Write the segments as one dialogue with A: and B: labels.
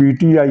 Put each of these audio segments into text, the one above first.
A: PTI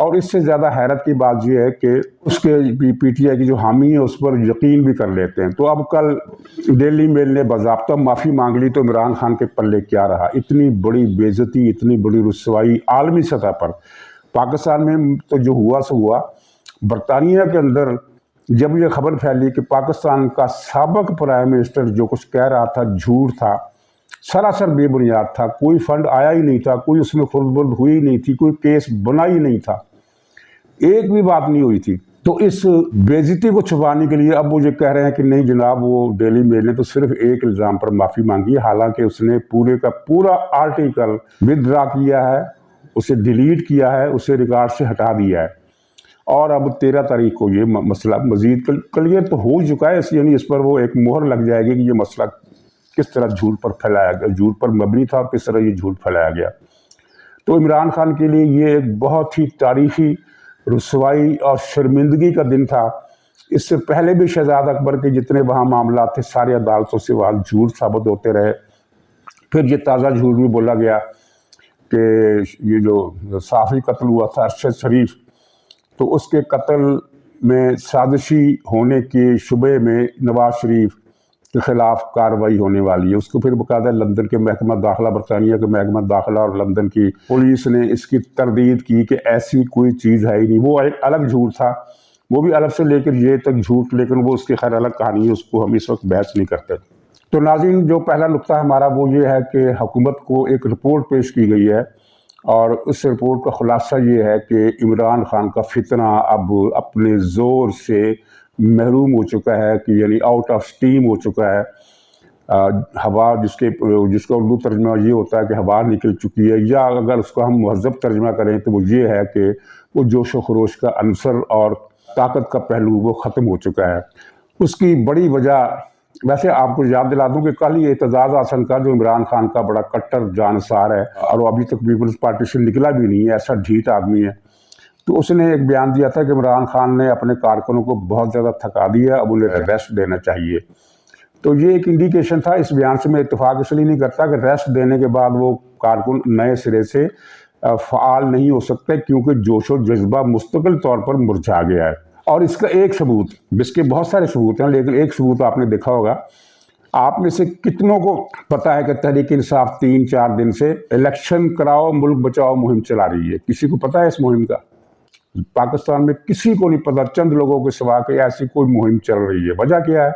A: اور اس سے زیادہ حیرت کی بات یہ ہے کہ اس کے پی ٹی آئی کی جو حامی ہے اس پر یقین بھی کر لیتے ہیں۔ تو اب کل ڈیلی میل نے باضابطہ معافی مانگ لی تو عمران خان کے پلے کیا رہا؟ اتنی بڑی بے عزتی، اتنی بڑی رسوائی عالمی سطح پر۔ پاکستان میں تو جو ہوا سو ہوا، برطانیہ کے اندر جب یہ خبر پھیلی کہ پاکستان کا سابق پرائم منسٹر جو کچھ کہہ رہا تھا جھوٹ تھا، سراسر بے بنیاد تھا، کوئی فنڈ آیا ہی نہیں تھا، کوئی اس میں خرد برد ہوئی نہیں تھی، کوئی کیس بنا ہی نہیں تھا، ایک بھی بات نہیں ہوئی تھی، تو اس بے عزتی کو چھپانے کے لیے اب وہ یہ کہہ رہے ہیں کہ نہیں جناب وہ ڈیلی میل نے تو صرف ایک الزام پر معافی مانگی، حالانکہ اس نے پورے کا پورا آرٹیکل ودرا کیا ہے، اسے ڈیلیٹ کیا ہے، اسے ریکارڈ سے ہٹا دیا ہے، اور اب 13 تاریخ کو یہ مسئلہ مزید کلیئر تو ہو چکا ہے، یعنی اس پر وہ ایک مہر لگ جائے گی کہ یہ مسئلہ کس طرح جھوٹ پر پھیلایا گیا، جھوٹ پر مبنی تھا اور کس طرح یہ جھوٹ پھیلایا گیا۔ تو عمران خان کے لیے یہ ایک بہت ہی تاریخی رسوائی اور شرمندگی کا دن تھا۔ اس سے پہلے بھی شہزاد اکبر کے جتنے وہاں معاملات تھے سارے عدالتوں سے وہاں جھوٹ ثابت ہوتے رہے۔ پھر یہ تازہ جھوٹ بھی بولا گیا کہ یہ جو صحافی قتل ہوا تھا ارشد شریف، تو اس کے قتل میں سازشی ہونے کے شبے میں نواز شریف کے خلاف کارروائی ہونے والی ہے۔ اس کو پھر باقاعدہ لندن کے محکمہ داخلہ، برطانیہ کے محکمہ داخلہ اور لندن کی پولیس نے اس کی تردید کی کہ ایسی کوئی چیز ہے ہی نہیں، وہ ایک الگ جھوٹ تھا، وہ بھی الگ سے لے کر یہ تک جھوٹ، لیکن وہ اس کی خیر الگ کہانی ہے، اس کو ہم اس وقت بحث نہیں کرتے۔ تو ناظرین، جو پہلا نقطہ ہمارا وہ یہ ہے کہ حکومت کو ایک رپورٹ پیش کی گئی ہے، اور اس رپورٹ کا خلاصہ یہ ہے کہ عمران خان کا فتنہ اب اپنے زور سے محروم ہو چکا ہے، کہ یعنی آؤٹ آف سٹیم ہو چکا ہے۔ ہوا جس کا اردو ترجمہ یہ ہوتا ہے کہ ہوا نکل چکی ہے، یا اگر اس کو ہم مہذب ترجمہ کریں تو وہ یہ ہے کہ وہ جوش و خروش کا عنصر اور طاقت کا پہلو وہ ختم ہو چکا ہے۔ اس کی بڑی وجہ، ویسے آپ کو یاد دلا دوں کہ کل ہی اعتزاز حسن کا جو عمران خان کا بڑا کٹر جانسار ہے اور وہ ابھی تک پیپلز پارٹی سے نکلا بھی نہیں ہے، ایسا ڈھیٹ آدمی ہے، تو اس نے ایک بیان دیا تھا کہ عمران خان نے اپنے کارکنوں کو بہت زیادہ تھکا دیا، اب انہیں ریسٹ دینا چاہیے۔ تو یہ ایک انڈیکیشن تھا، اس بیان سے میں اتفاق اس لیے نہیں کرتا کہ ریسٹ دینے کے بعد وہ کارکن نئے سرے سے فعال نہیں ہو سکتے، کیونکہ جوش و جذبہ مستقل طور پر مرجھا گیا ہے۔ اور اس کا ایک ثبوت، اس کے بہت سارے ثبوت ہیں لیکن ایک ثبوت آپ نے دیکھا ہوگا، آپ میں سے کتنوں کو پتا ہے کہ تحریک انصاف 3-4 دن سے الیکشن کراؤ ملک بچاؤ مہم چلا رہی ہے؟ کسی کو پتا ہے اس مہم کا؟ پاکستان میں کسی کو نہیں پتا، چند لوگوں کے سوا کہ ایسی کوئی مہم چل رہی ہے۔ وجہ کیا ہے؟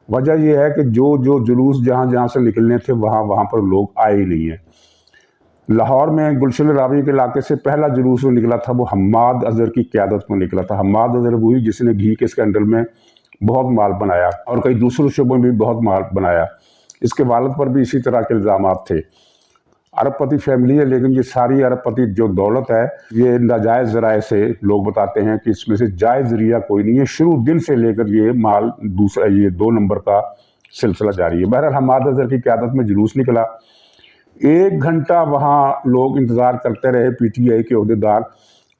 A: وجہ یہ ہے کہ جو جلوس جہاں سے نکلنے تھے وہاں پر لوگ آئے ہی نہیں ہیں۔ لاہور میں گلشن راوی کے علاقے سے پہلا جلوس جو نکلا تھا وہ حماد اظہر کی قیادت میں نکلا تھا۔ حماد اظہر وہی جس نے گھی کے اسکینڈل میں بہت مال بنایا اور کئی دوسرے شعبوں میں بھی بہت مال بنایا۔ اس کے والد پر بھی اسی طرح کے الزامات تھے۔ ارب پتی فیملی ہے، لیکن یہ ساری ارب پتی جو دولت ہے یہ ناجائز ذرائع سے، لوگ بتاتے ہیں کہ اس میں سے جائز ذریعہ کوئی نہیں ہے۔ شروع دن سے لے کر یہ مال دوسرا، یہ 2 نمبر کا سلسلہ جاری ہے۔ بہرحال حماد اظہر کی قیادت میں جلوس نکلا، 1 گھنٹہ وہاں لوگ انتظار کرتے رہے، پی ٹی آئی کے عہدیدار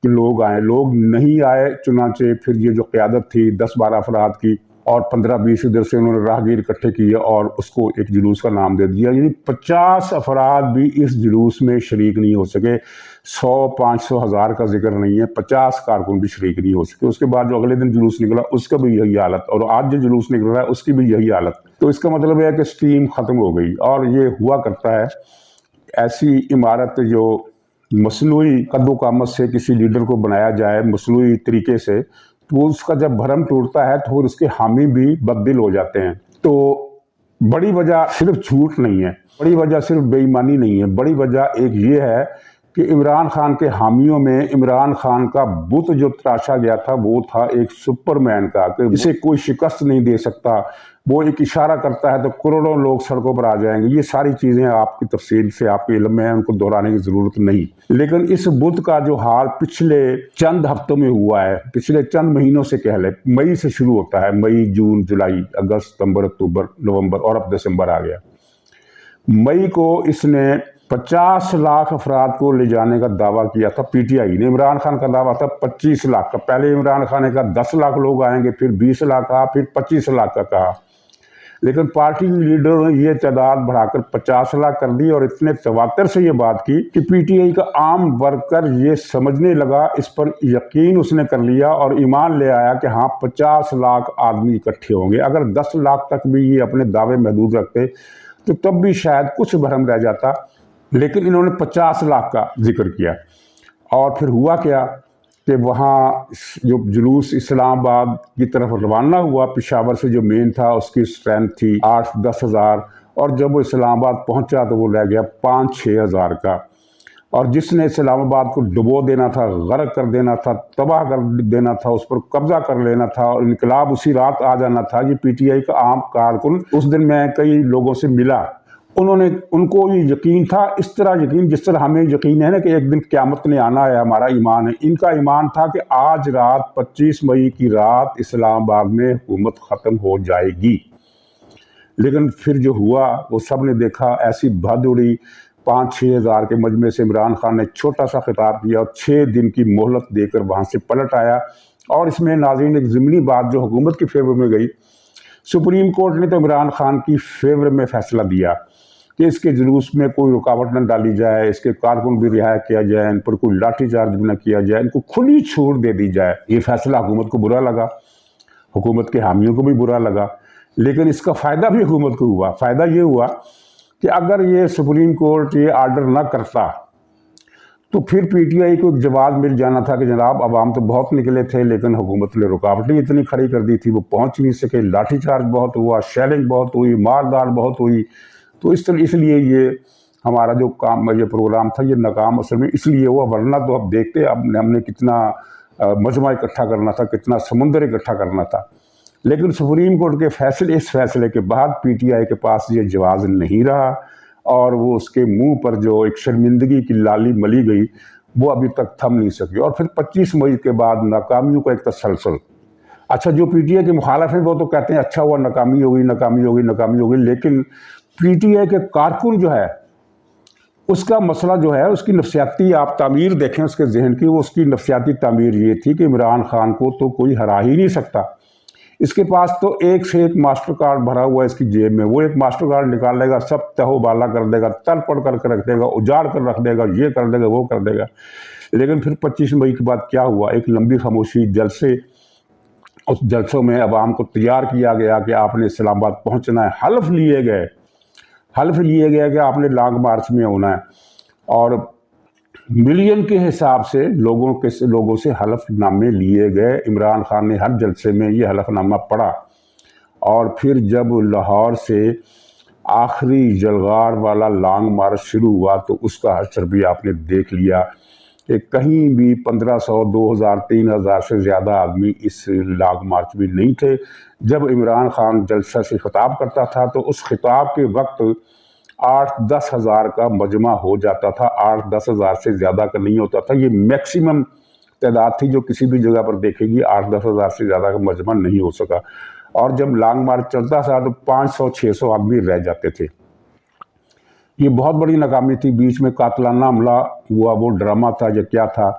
A: کہ لوگ آئیں، لوگ نہیں آئے۔ چنانچہ پھر یہ جو قیادت تھی 10-12 افراد کی اور 15-20 ادھر سے انہوں نے راہگیر اکٹھے کیے اور اس کو ایک جلوس کا نام دے دیا، یعنی 50 افراد بھی اس جلوس میں شریک نہیں ہو سکے۔ 100، 500، 1000 کا ذکر نہیں ہے، 50 کارکن بھی شریک نہیں ہو سکے۔ اس کے بعد جو اگلے دن جلوس نکلا اس کا بھی یہی حالت، اور آج جو جلوس نکل رہا ہے اس کی بھی یہی حالت۔ تو اس کا مطلب ہے کہ سٹیم ختم ہو گئی، اور یہ ہوا کرتا ہے ایسی عمارت جو مصنوعی قد و قامت سے کسی لیڈر کو بنایا جائے مصنوعی طریقے سے، تو اس کا جب بھرم ٹوٹتا ہے تو پھر اس کے حامی بھی بددل ہو جاتے ہیں۔ تو بڑی وجہ صرف جھوٹ نہیں ہے، بڑی وجہ صرف بے ایمانی نہیں ہے، بڑی وجہ ایک یہ ہے کہ عمران خان کے حامیوں میں عمران خان کا بت جو تراشا گیا تھا وہ تھا ایک سپرمین کا، کہ اسے کوئی شکست نہیں دے سکتا، وہ ایک اشارہ کرتا ہے تو کروڑوں لوگ سڑکوں پر آ جائیں گے۔ یہ ساری چیزیں آپ کی تفصیل سے آپ کے علم میں ہیں، ان کو دہرانے کی ضرورت نہیں۔ لیکن اس بت کا جو حال پچھلے چند ہفتوں میں ہوا ہے، پچھلے چند مہینوں سے کہہ لیں، مئی سے شروع ہوتا ہے، مئی، جون، جولائی، اگست، ستمبر، اکتوبر، نومبر اور اب دسمبر آ گیا۔ مئی کو اس نے 50 لاکھ افراد کو لے جانے کا دعویٰ کیا تھا، پی ٹی آئی نے۔ عمران خان کا دعویٰ تھا 25 لاکھ کا، پہلے عمران خان نے کہا 10 لاکھ لوگ آئیں گے، پھر 20 لاکھ کہا، پھر 25 لاکھ کا کہا۔ لیکن پارٹی کے لیڈروں نے یہ تعداد بڑھا کر 50 لاکھ کر دی اور اتنے تواتر سے یہ بات کی کہ پی ٹی آئی کا عام ورکر یہ سمجھنے لگا، اس پر یقین اس نے کر لیا اور ایمان لے آیا کہ ہاں 50 لاکھ آدمی اکٹھے ہوں گے۔ اگر 10 لاکھ تک بھی یہ اپنے دعوے محدود رکھتے تو تب بھی شاید کچھ بھرم رہ جاتا، لیکن انہوں نے 50 لاکھ کا ذکر کیا۔ اور پھر ہوا کیا کہ وہاں جو جلوس اسلام آباد کی طرف روانہ ہوا، پشاور سے جو مین تھا اس کی اسٹرینتھ تھی 8-10 ہزار، اور جب وہ اسلام آباد پہنچا تو وہ رہ گیا 5-6 ہزار کا۔ اور جس نے اسلام آباد کو ڈبو دینا تھا، غرق کر دینا تھا، تباہ کر دینا تھا، اس پر قبضہ کر لینا تھا اور انقلاب اسی رات آ جانا تھا، یہ پی ٹی آئی کا عام کارکن۔ اس دن میں کئی لوگوں سے ملا، ان کو یہ یقین تھا، اس طرح یقین جس طرح ہمیں یقین ہے نا کہ ایک دن قیامت نے آنا ہے، ہمارا ایمان ہے۔ ان کا ایمان تھا کہ آج رات 25 مئی کی رات اسلام آباد میں حکومت ختم ہو جائے گی۔ لیکن پھر جو ہوا وہ سب نے دیکھا، ایسی بھد اڑی۔ 5-6 ہزار کے مجمع سے عمران خان نے چھوٹا سا خطاب کیا اور 6 دن کی مہلت دے کر وہاں سے پلٹ آیا۔ اور اس میں ناظرین ایک ضمنی بات جو حکومت کی فیور میں گئی، سپریم کورٹ نے تو عمران خان کی فیور میں فیصلہ دیا کہ اس کے جلوس میں کوئی رکاوٹ نہ ڈالی جائے، اس کے کارکن بھی رہا کیا جائے، ان پر کوئی لاٹھی چارج بھی نہ کیا جائے، ان کو کھلی چھوٹ دے دی جائے۔ یہ فیصلہ حکومت کو برا لگا، حکومت کے حامیوں کو بھی برا لگا، لیکن اس کا فائدہ بھی حکومت کو ہوا۔ فائدہ یہ ہوا کہ اگر یہ سپریم کورٹ یہ آرڈر نہ کرتا تو پھر پی ٹی آئی کو ایک جواب مل جانا تھا کہ جناب عوام تو بہت نکلے تھے لیکن حکومت نے رکاوٹیں اتنی کھڑی کر دی تھی، وہ پہنچ نہیں سکے، لاٹھی چارج بہت ہوا، شیلنگ بہت ہوئی، ماردار بہت ہوئی۔ تو اس لیے یہ ہمارا جو یہ پروگرام تھا یہ ناکام اصل میں اس لیے ہوا، ورنہ تو اب دیکھتے ہم نے کتنا مجمع اکٹھا کرنا تھا، کتنا سمندر اکٹھا کرنا تھا۔ لیکن سپریم کورٹ کے اس فیصلے کے بعد پی ٹی آئی کے پاس یہ جواز نہیں رہا اور وہ اس کے منہ پر جو ایک شرمندگی کی لالی ملی گئی وہ ابھی تک تھم نہیں سکی۔ اور پھر 25 مئی کے بعد ناکامیوں کا ایک تسلسل۔ اچھا، جو پی ٹی آئی کے مخالف ہیں وہ تو کہتے ہیں اچھا ہوا، ناکامی ہو گئی، لیکن پی ٹی آئی کے کارکن جو ہے اس کا مسئلہ جو ہے، اس کی نفسیاتی آپ تعمیر دیکھیں اس کے ذہن کی، وہ اس کی نفسیاتی تعمیر یہ تھی کہ عمران خان کو تو کوئی ہرا ہی نہیں سکتا۔ اس کے پاس تو ایک سے ایک ماسٹر کارڈ بھرا ہوا ہے اس کی جیب میں، وہ ایک ماسٹر کارڈ نکال لے گا، سب تہو بالا کر دے گا، تل پڑ کر کے رکھ دے گا، اجاڑ کر رکھ دے گا، یہ کر دے گا، وہ کر دے گا۔ لیکن پھر 25 مئی کے بعد کیا ہوا؟ ایک لمبی خاموشی، جلسے، اس جلسوں میں عوام کو تیار کیا گیا کہ آپ نے اسلام آباد پہنچنا ہے، حلف لیے گئے کہ آپ نے لانگ مارچ میں ہونا ہے، اور ملین کے حساب سے لوگوں سے حلف نامے لیے گئے۔ عمران خان نے ہر جلسے میں یہ حلف نامہ پڑھا، اور پھر جب لاہور سے آخری جلغار والا لانگ مارچ شروع ہوا تو اس کا حشر بھی آپ نے دیکھ لیا کہ کہیں بھی 1500، 2000، 3000 سے زیادہ آدمی اس لانگ مارچ میں نہیں تھے۔ جب عمران خان جلسہ سے خطاب کرتا تھا تو اس خطاب کے وقت 8-10 ہزار کا مجمع ہو جاتا تھا، 8-10 ہزار سے زیادہ کا نہیں ہوتا تھا۔ یہ میکسیمم تعداد تھی جو کسی بھی جگہ پر دیکھے گی، 8-10 ہزار سے زیادہ کا مجمع نہیں ہو سکا۔ اور جب لانگ مارچ چلتا تھا تو 500-600 آدمی رہ جاتے تھے۔ یہ بہت بڑی ناکامی تھی۔ بیچ میں قاتلانہ حملہ ہوا، وہ ڈرامہ تھا یا کیا تھا؟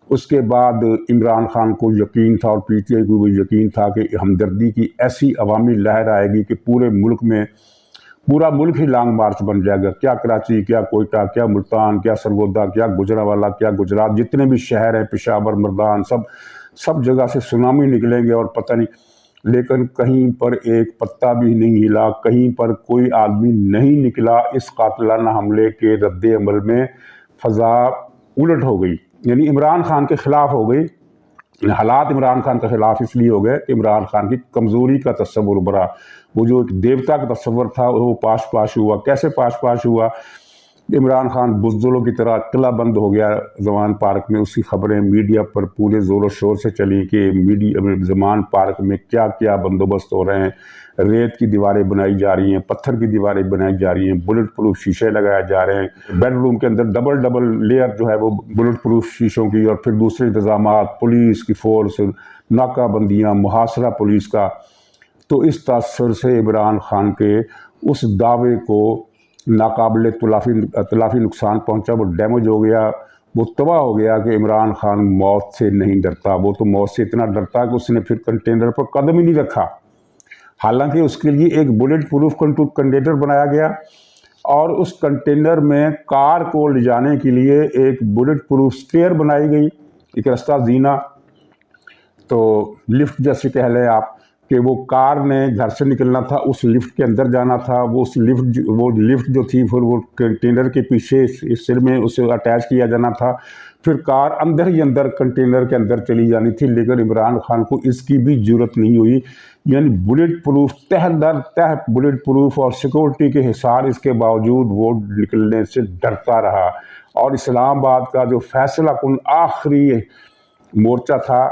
A: اس کے بعد عمران خان کو یقین تھا اور پی ٹی آئی کو بھی یقین تھا کہ ہمدردی کی ایسی عوامی لہر آئے گی کہ پورا ملک ہی لانگ مارچ بن جائے گا۔ کیا کراچی، کیا کوئٹہ، کیا ملتان، کیا سرگودا، کیا گجرانوالہ، کیا گجرات، جتنے بھی شہر ہیں، پشاور، مردان، سب جگہ سے سونامی نکلیں گے اور پتہ نہیں۔ لیکن کہیں پر ایک پتا بھی نہیں ہلا، کہیں پر کوئی آدمی نہیں نکلا۔ اس قاتلانہ حملے کے رد عمل میں فضا الٹ ہو گئی، یعنی عمران خان کے خلاف ہو گئی۔ حالات عمران خان کے خلاف اس لیے ہو گئے کہ عمران خان کی کمزوری کا تصور بڑا، وہ جو ایک دیوتا کا تصور تھا وہ پاش ہوا۔ کیسے پاش ہوا؟ عمران خان بزدلوں کی طرح قلعہ بند ہو گیا زمان پارک میں۔ اس کی خبریں میڈیا پر پورے زور و شور سے چلیں کہ زمان پارک میں کیا کیا بندوبست ہو رہے ہیں، ریت کی دیواریں بنائی جا رہی ہیں، پتھر کی دیواریں بنائی جا رہی ہیں، بلٹ پروف شیشے لگائے جا رہے ہیں، بیڈ روم کے اندر ڈبل لیئر جو ہے وہ بلٹ پروف شیشوں کی، اور پھر دوسرے انتظامات، پولیس کی فورس، ناکہ بندیاں، محاصرہ پولیس کا۔ تو اس تاثر سے عمران خان کے اس دعوے کو ناقابل تلافی نقصان پہنچا، وہ ڈیمیج ہو گیا، وہ تباہ ہو گیا کہ عمران خان موت سے نہیں ڈرتا۔ وہ تو موت سے اتنا ڈرتا کہ اس نے پھر کنٹینر پر قدم ہی نہیں رکھا۔ حالانکہ اس کے لیے ایک بلٹ پروف کنٹینر بنایا گیا اور اس کنٹینر میں کار کو لے جانے کے لیے ایک بلٹ پروف اسٹیئر بنائی گئی، ایک رستہ زینہ، تو لفٹ جیسے کہہ لیں آپ کہ وہ کار نے گھر سے نکلنا تھا، اس لفٹ کے اندر جانا تھا، وہ لفٹ جو تھی پھر وہ کنٹینر کے پیچھے سر میں اسے اٹیچ کیا جانا تھا، پھر کار اندر ہی اندر کنٹینر کے اندر چلی جانی تھی، لیکن عمران خان کو اس کی بھی جرت نہیں ہوئی، یعنی بلٹ پروف تہ در تہ بلٹ پروف اور سیکورٹی کے حصار اس کے باوجود وہ نکلنے سے ڈرتا رہا، اور اسلام آباد کا جو فیصلہ کن آخری مورچہ تھا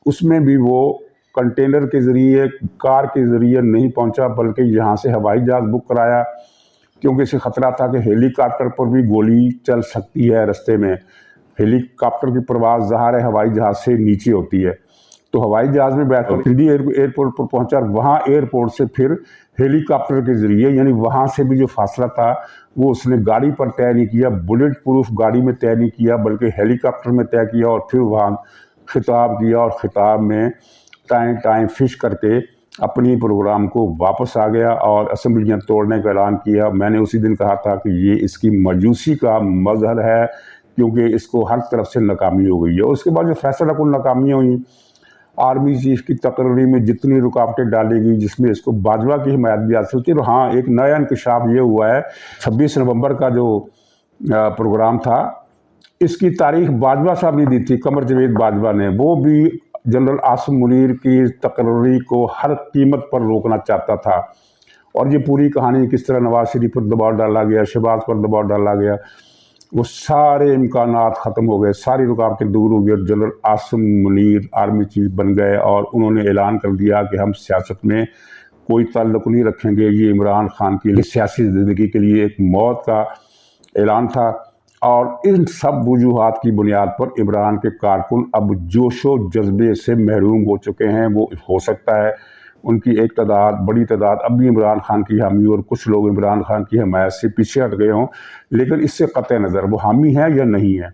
A: اس میں بھی وہ کنٹینر کے ذریعے کار کے ذریعے نہیں پہنچا، بلکہ یہاں سے ہوائی جہاز بک کرایا، کیونکہ اسے خطرہ تھا کہ ہیلی کاپٹر پر بھی گولی چل سکتی ہے رستے میں، ہیلی کاپٹر کی پرواز ظاہر ہے ہوائی جہاز سے نیچے ہوتی ہے، تو ہوائی جہاز میں بیٹھ کر دلی ایئرپورٹ پر پہنچا، وہاں ایئرپورٹ سے پھر ہیلی کاپٹر کے ذریعے، یعنی وہاں سے بھی جو فاصلہ تھا وہ اس نے گاڑی پر طے نہیں کیا، بلٹ پروف گاڑی میں طے نہیں کیا، بلکہ ہیلی کاپٹر میں طے کیا، اور پھر وہاں خطاب کیا، اور خطاب میں ٹائم فش کر کے اپنی پروگرام کو واپس آ گیا اور اسمبلیاں توڑنے کا اعلان کیا۔ میں نے اسی دن کہا تھا کہ یہ اس کی مایوسی کا مظہر ہے، کیونکہ اس کو ہر طرف سے ناکامی ہو گئی ہے۔ اور اس کے بعد جو فیصلہ کن ناکامیاں ہوئیں، آرمی چیف کی تقرری میں جتنی رکاوٹیں ڈالی گئی، جس میں اس کو باجوہ کی حمایت بھی حاصل ہوتی ہے، اور ہاں ایک نیا انکشاف یہ ہوا ہے، 26 نومبر کا جو پروگرام تھا، اس کی تاریخ باجوہ صاحب نے دی تھی، قمر جاوید باجوہ نے، وہ بھی جنرل عاصم منیر کی تقرری کو ہر قیمت پر روکنا چاہتا تھا، اور یہ پوری کہانی کس طرح نواز شریف پر دباؤ ڈالا گیا، شہباز پر دباؤ ڈالا گیا، وہ سارے امکانات ختم ہو گئے، ساری رکاوٹیں دور ہو گئی، اور general Asim Munir army chief بن گئے، اور انہوں نے اعلان کر دیا کہ ہم سیاست میں کوئی تعلق نہیں رکھیں گے۔ یہ عمران خان کے لیے سیاسی زندگی کے لیے ایک موت کا اعلان تھا، اور ان سب وجوہات کی بنیاد پر عمران کے کارکن اب جوش و جذبے سے محروم ہو چکے ہیں۔ وہ ہو سکتا ہے ان کی ایک بڑی تعداد اب بھی عمران خان کی حامی، اور کچھ لوگ عمران خان کی حمایت سے پیچھے ہٹ گئے ہوں، لیکن اس سے قطع نظر وہ حامی ہیں یا نہیں ہیں،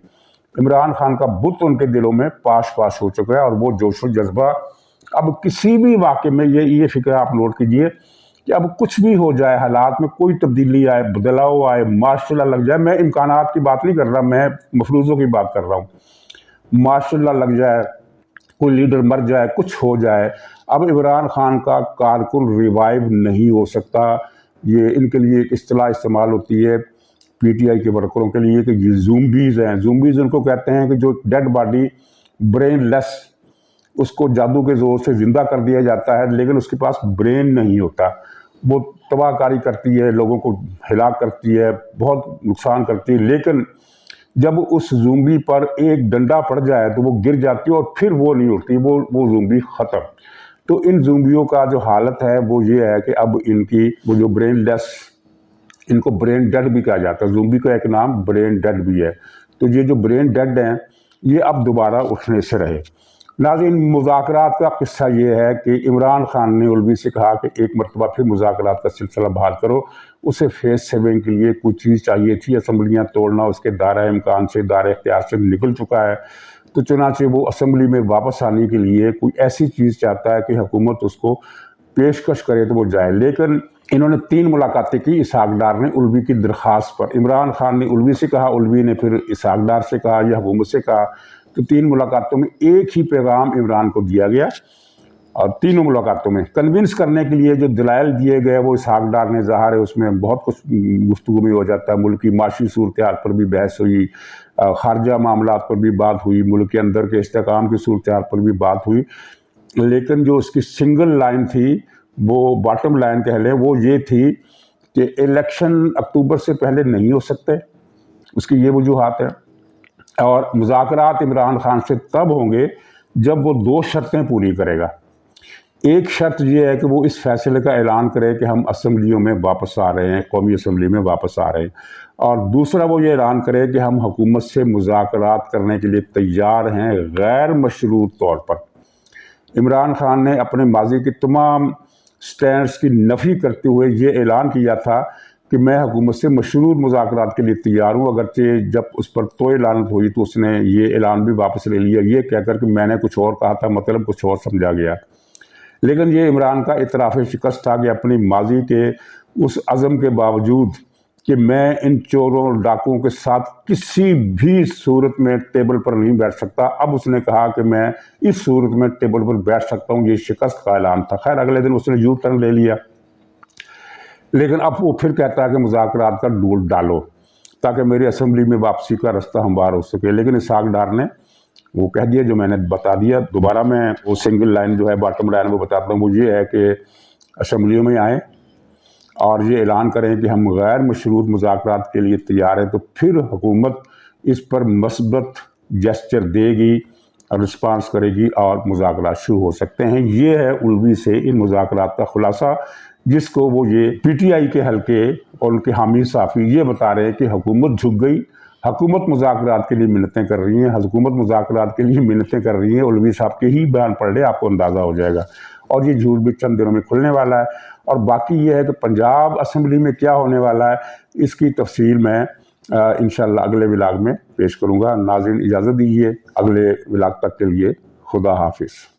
A: عمران خان کا بت ان کے دلوں میں پاش ہو چکا ہے، اور وہ جوش و جذبہ اب کسی بھی واقعے میں، یہ فکر آپ نوٹ کیجئے کہ اب کچھ بھی ہو جائے، حالات میں کوئی تبدیلی آئے، بدلاؤ آئے، ماشاء اللہ لگ جائے، میں امکانات کی بات نہیں کر رہا، میں مفروضوں کی بات کر رہا ہوں، ماشاء اللہ لگ جائے، کوئی لیڈر مر جائے، کچھ ہو جائے، اب عمران خان کا کارکن ریوائیو نہیں ہو سکتا۔ یہ ان کے لیے ایک اصطلاح استعمال ہوتی ہے پی ٹی آئی کے ورکروں کے لیے کہ یہ زومبیز ہیں۔ زومبیز ان کو کہتے ہیں کہ جو ڈیڈ باڈی برین لیس، اس کو جادو کے زور سے زندہ کر دیا جاتا ہے، لیکن اس کے پاس برین نہیں ہوتا، وہ تباہ کاری کرتی ہے، لوگوں کو ہلاک کرتی ہے، بہت نقصان کرتی ہے، لیکن جب اس زومبی پر ایک ڈنڈا پڑ جائے تو وہ گر جاتی ہے، اور پھر وہ نہیں اٹھتی، وہ زومبی ختم۔ تو ان زومبیوں کا جو حالت ہے وہ یہ ہے کہ اب ان کی وہ جو برین لیس، ان کو برین ڈیڈ بھی کہا جاتا ہے، زومبی کا ایک نام برین ڈیڈ بھی ہے، تو یہ جو برین ڈیڈ ہیں یہ اب دوبارہ اٹھنے سے رہے۔ ناظرین، مذاکرات کا قصہ یہ ہے کہ عمران خان نے الوی سے کہا کہ ایک مرتبہ پھر مذاکرات کا سلسلہ بحال کرو، اسے فیز 7 کے لیے کچھ چیز چاہیے تھی، اسمبلیاں توڑنا اس کے دائرہ امکان سے، دائرہ اختیار سے نکل چکا ہے، تو چنانچہ وہ اسمبلی میں واپس آنے کے لیے کوئی ایسی چیز چاہتا ہے کہ حکومت اس کو پیشکش کرے تو وہ جائے۔ لیکن انہوں نے 3 ملاقاتیں کی اسحاق ڈار نے الوی کی درخواست پر، عمران خان نے الوی سے کہا، الوی نے پھر اسحاق ڈار سے کہا یا حکومت سے کہا، تو 3 ملاقاتوں میں ایک ہی پیغام عمران کو دیا گیا، اور تینوں ملاقاتوں میں کنونس کرنے کے لیے جو دلائل دیے گئے وہ اسحاق ڈار نے، ظاہر ہے اس میں بہت کچھ گفتگو بھی ہو جاتا ہے، ملک کی معاشی صورتحال پر بھی بحث ہوئی، خارجہ معاملات پر بھی بات ہوئی، ملک کے اندر کے استحکام کی صورتحال پر بھی بات ہوئی، لیکن جو اس کی سنگل لائن تھی، وہ باٹم لائن کہہ لیں، وہ یہ تھی کہ الیکشن اکتوبر سے پہلے نہیں ہو سکتے، اس کی یہ وجوہات ہیں، اور مذاکرات عمران خان سے تب ہوں گے جب وہ 2 شرطیں پوری کرے گا۔ ایک شرط یہ ہے کہ وہ اس فیصلے کا اعلان کرے کہ ہم اسمبلیوں میں واپس آ رہے ہیں، قومی اسمبلی میں واپس آ رہے ہیں، اور دوسرا وہ یہ اعلان کرے کہ ہم حکومت سے مذاکرات کرنے کے لیے تیار ہیں غیر مشروط طور پر۔ عمران خان نے اپنے ماضی کے تمام سٹینڈز کی نفی کرتے ہوئے یہ اعلان کیا تھا کہ میں حکومت سے مشروط مذاکرات کے لیے تیار ہوں، اگرچہ جب اس پر توئے لعنت ہوئی تو اس نے یہ اعلان بھی واپس لے لیا، یہ کہہ کر کہ میں نے کچھ اور کہا تھا، مطلب کچھ اور سمجھا گیا۔ لیکن یہ عمران کا اعتراف شکست تھا کہ اپنی ماضی کے اس عزم کے باوجود کہ میں ان چوروں ڈاکوؤں کے ساتھ کسی بھی صورت میں ٹیبل پر نہیں بیٹھ سکتا، اب اس نے کہا کہ میں اس صورت میں ٹیبل پر بیٹھ سکتا ہوں۔ یہ شکست کا اعلان تھا۔ خیر اگلے دن اس نے یو ٹرن لے لیا، لیکن اب وہ پھر کہتا ہے کہ مذاکرات کا ڈول ڈالو تاکہ میری اسمبلی میں واپسی کا رستہ ہموار ہو سکے۔ لیکن اسحاق ڈار نے وہ کہہ دیا جو میں نے بتا دیا۔ دوبارہ میں وہ سنگل لائن جو ہے باٹم لائن وہ بتاتا ہوں، وہ یہ ہے کہ اسمبلیوں میں آئیں اور یہ اعلان کریں کہ ہم غیر مشروط مذاکرات کے لیے تیار ہیں، تو پھر حکومت اس پر مثبت جسچر دے گی، رسپانس کرے گی اور مذاکرات شروع ہو سکتے ہیں۔ یہ ہے الوی سے ان مذاکرات کا خلاصہ، جس کو وہ یہ پی ٹی آئی کے حلقے اور ان کے حامی صحافی یہ بتا رہے ہیں کہ حکومت جھک گئی، حکومت مذاکرات کے لیے منتیں کر رہی ہیں، حکومت مذاکرات کے لیے منتیں کر رہی ہیں۔ الوی صاحب کے ہی بیان پڑھ لے، آپ کو اندازہ ہو جائے گا، اور یہ جھوٹ بھی چند دنوں میں کھلنے والا ہے۔ اور باقی یہ ہے کہ پنجاب اسمبلی میں کیا ہونے والا ہے، اس کی تفصیل میں انشاءاللہ اگلے ولاگ میں پیش کروں گا۔ ناظرین اجازت دیجیے، اگلے ولاگ تک کے لیے خدا حافظ۔